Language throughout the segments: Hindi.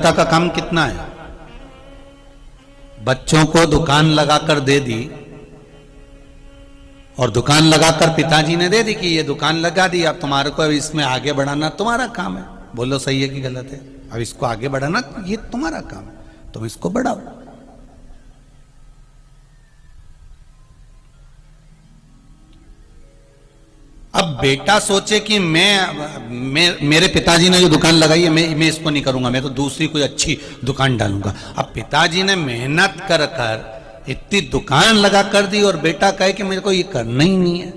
पिता का काम कितना है? बच्चों को दुकान लगाकर दे दी, और दुकान लगाकर पिताजी ने दे दी कि ये दुकान लगा दी, अब तुम्हारे को इसमें आगे बढ़ाना तुम्हारा काम है। बोलो सही है कि गलत है? अब इसको आगे बढ़ाना ये तुम्हारा काम है, तुम इसको बढ़ाओ। अब बेटा सोचे कि मेरे पिताजी ने जो दुकान लगाई है मैं इसको नहीं करूंगा, मैं तो दूसरी कोई अच्छी दुकान डालूंगा। अब पिताजी ने मेहनत कर कर इतनी दुकान लगा कर दी और बेटा कहे कि मेरे को ये करना ही नहीं है,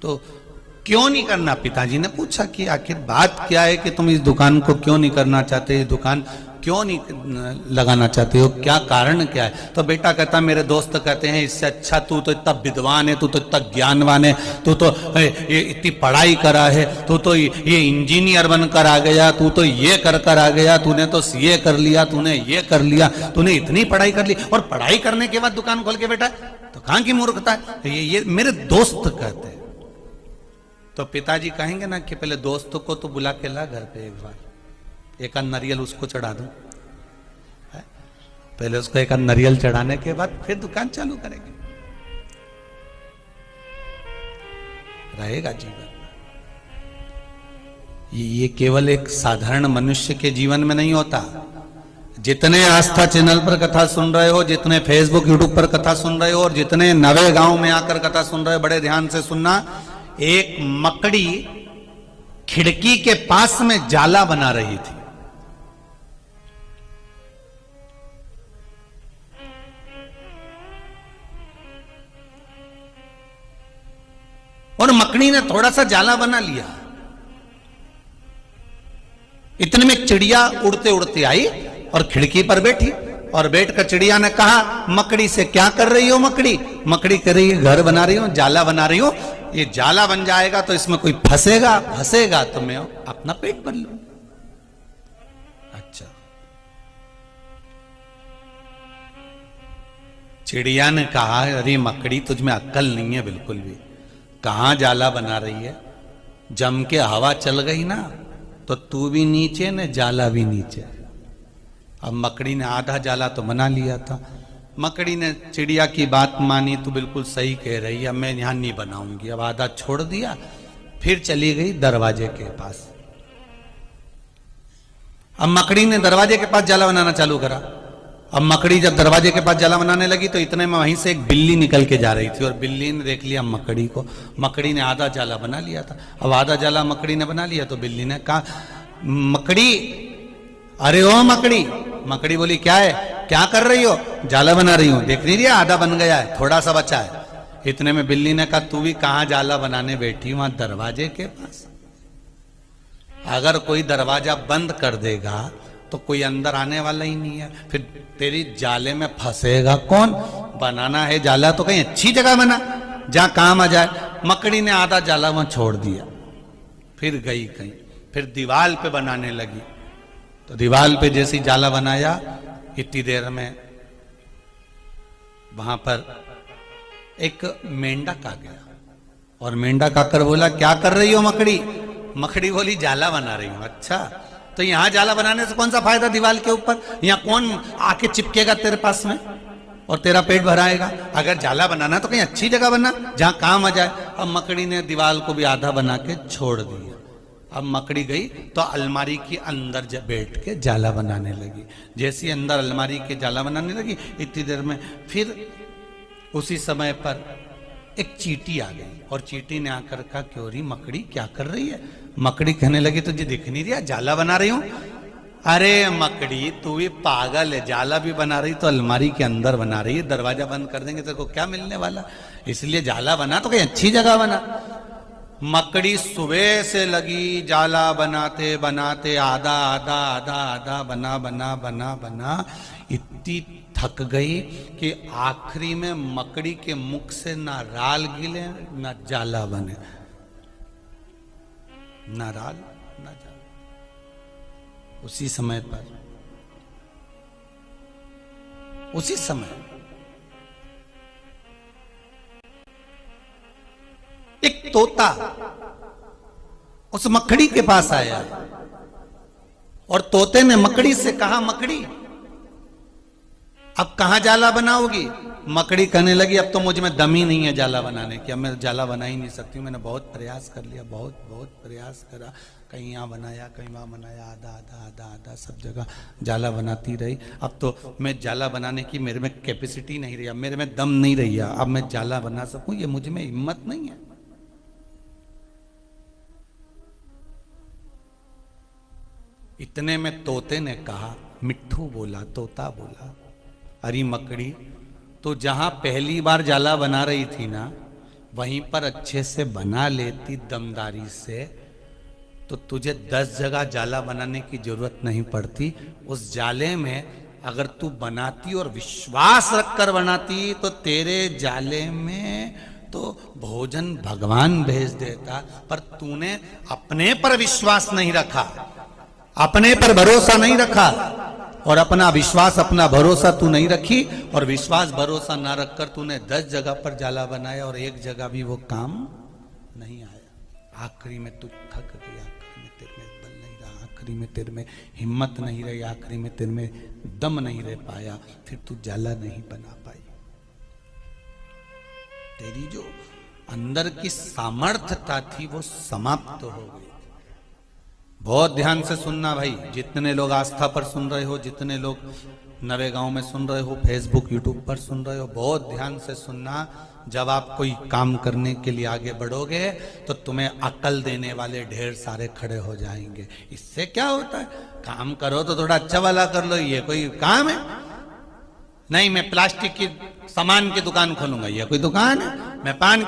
तो क्यों नहीं करना? पिताजी ने पूछा कि आखिर बात क्या है कि तुम इस दुकान को क्यों नहीं करना चाहते, ये दुकान क्यों नहीं लगाना चाहते हो, क्या कारण क्या है? तो बेटा कहता मेरे दोस्त कहते हैं इससे अच्छा तू तो इतना विद्वान है, तू तो इतना ज्ञानवान है, तू तो ये इतनी पढ़ाई करा है, तू तो ये इंजीनियर बनकर आ गया, तू तो ये कर कर आ गया, तूने तो सीए कर लिया, तूने ये कर लिया, तूने इतनी पढ़ाई कर ली, और पढ़ाई करने के बाद दुकान खोल के बैठा, तो कहां की मूर्खता है? ये मेरे दोस्त कहते हैं। तो पिताजी कहेंगे ना कि पहले दोस्तों को तो बुला के ला घर पे, एक बार एक नारियल उसको चढ़ा दूं, पहले उसको एक नारियल चढ़ाने के बाद फिर दुकान चालू करेंगे। रहेगा जीवन। ये केवल एक साधारण मनुष्य के जीवन में नहीं होता। जितने आस्था चैनल पर कथा सुन रहे हो, जितने फेसबुक यूट्यूब पर कथा सुन रहे हो, और जितने नवे गांव में आकर कथा सुन रहे हो, बड़े ध्यान से सुनना। एक मकड़ी खिड़की के पास में जाला बना रही थी। और मकड़ी ने थोड़ा सा जाला बना लिया, इतने में चिड़िया उड़ते उड़ते आई और खिड़की पर बैठी, और बैठकर चिड़िया ने कहा मकड़ी से, क्या कर रही हो मकड़ी? मकड़ी कर रही है घर बना रही हूं, जाला बना रही हूं, ये जाला बन जाएगा तो इसमें कोई फंसेगा तो मैं अपना पेट भर लूं। अच्छा, चिड़िया ने कहा अरे मकड़ी तुझ में अक्ल नहीं है बिल्कुल भी, कहां जाला बना रही है? जम के हवा चल गई ना तो तू भी नीचे न जाला भी नीचे। अब मकड़ी ने आधा जाला तो बना लिया था। मकड़ी ने चिड़िया की बात मानी, तो बिल्कुल सही कह रही है, मैं यहां नहीं बनाऊंगी। अब आधा छोड़ दिया, फिर चली गई दरवाजे के पास। अब मकड़ी ने दरवाजे के पास जाला बनाना चालू करा। अब मकड़ी जब दरवाजे के पास जाला बनाने लगी तो इतने में वहीं से एक बिल्ली निकल के जा रही थी, और बिल्ली ने देख लिया मकड़ी को। मकड़ी ने आधा जाला बना लिया था। अब आधा जाला मकड़ी ने बना लिया तो बिल्ली ने कहा मकड़ी, अरे ओ मकड़ी। मकड़ी बोली क्या है, क्या कर रही हो? जाला बना रही हूं, देख नहीं रही आधा बन गया है, थोड़ा सा बचा है। इतने में बिल्ली ने कहा तू भी कहां जाला बनाने बैठी? वहां दरवाजे के पास। अगर कोई दरवाजा बंद कर देगा तो कोई अंदर आने वाला ही नहीं है, फिर तेरी जाले में फंसेगा कौन? बनाना है जाला तो कहीं अच्छी जगह बना जहां काम आ जाए। मकड़ी ने आधा जाला वहां छोड़ दिया, फिर गई कहीं, फिर दीवार पे बनाने लगी। तो दीवार पे जैसी जाला बनाया, इतनी देर में वहां पर एक मेंढक आ गया, और मेंढक आकर बोला क्या कर रही हो मकड़ी? मकड़ी बोली जाला बना रही हूं। अच्छा, तो यहां जाला बनाने से कौन सा फायदा दीवार के ऊपर? यहां कौन आके चिपकेगा तेरे पास में और तेरा पेट भराएगा? अगर जाला बनाना तो कहीं अच्छी जगह बना जहां काम आ जाए। अब मकड़ी ने दीवार को भी आधा बना के छोड़ दिया। अब मकड़ी गई तो अलमारी के अंदर बैठ के जाला बनाने लगी। जैसी अंदर अलमारी के जाला बनाने लगी, इतनी देर में फिर उसी समय पर एक चींटी आ गई, और चींटी ने आकर कहा क्यों रही मकड़ी, क्या कर रही है? मकड़ी कहने लगी तुझे दिख नहीं रहा जाला बना रही हूं? अरे मकड़ी तू भी पागल है, जाला भी बना रही तो अलमारी के अंदर बना रही है, दरवाजा बंद कर देंगे तेरे को क्या मिलने वाला? इसलिए जाला बना तो कहीं अच्छी जगह बना। मकड़ी सुबह से लगी जाला बनाते बनाते, आधा आधा आधा आधा बना बना बना बना, इतनी थक गई कि आखिरी में मकड़ी के मुख से ना राल गिले ना जाला बने, ना राल ना जाला। उसी समय पर, उसी समय एक तोता उस मकड़ी के पास आया और तोते ने मकड़ी से कहा, मकड़ी अब कहां जाला बनाओगी? मकड़ी कहने लगी, अब तो मुझ में दम ही नहीं है जाला बनाने की, अब मैं जाला बना ही नहीं सकती हूँ, मैंने बहुत प्रयास कर लिया, बहुत बहुत प्रयास करा, कहीं यहाँ बनाया, कहीं वहां बनाया, आधा आधा आधा आधा सब जगह जाला बनाती रही, अब तो मैं जाला बनाने की मेरे में कैपेसिटी नहीं रही, अब मेरे में दम नहीं रही, अब मैं जाला बना सकूं, ये मुझ में हिम्मत नहीं है। इतने में तोते ने कहा, मिट्ठू बोला, तोता बोला, अरे मकड़ी, तो जहां पहली बार जाला बना रही थी ना, वहीं पर अच्छे से बना लेती दमदारी से, तो तुझे 10 जगह जाला बनाने की जरूरत नहीं पड़ती। उस जाले में अगर तू बनाती और विश्वास रखकर बनाती, तो तेरे जाले में तो भोजन भगवान भेज देता, पर तूने अपने पर विश्वास नहीं रखा, अपने पर भरोसा नहीं रखा, और अपना विश्वास अपना भरोसा तू नहीं रखी, और विश्वास भरोसा ना रखकर तूने 10 जगह पर जाला बनाया और एक जगह भी वो काम नहीं आया। आखिरी में तू थक गई, आखिरी में तेरे में बल नहीं रहा, आखिरी में तेरे में हिम्मत नहीं रही, आखिरी में तेरे में दम नहीं रह पाया, फिर तू जाला नहीं बना पाई। तेरी जो अंदर की सामर्थ्यता थी वो समाप्त हो गई। बहुत ध्यान से सुनना भाई, जितने लोग आस्था पर सुन रहे हो, जितने लोग नवे गांव में सुन रहे हो, फेसबुक यूट्यूब पर सुन रहे हो, बहुत ध्यान से सुनना। जब आप कोई काम करने के लिए आगे बढ़ोगे तो तुम्हें अकल देने वाले ढेर सारे खड़े हो जाएंगे। इससे क्या होता है, काम करो तो थोड़ा अच्छा वाला कर लो, ये कोई काम है? नहीं, मैं प्लास्टिक की सामान की दुकान खोलूंगा, ये कोई दुकान है? मैं पान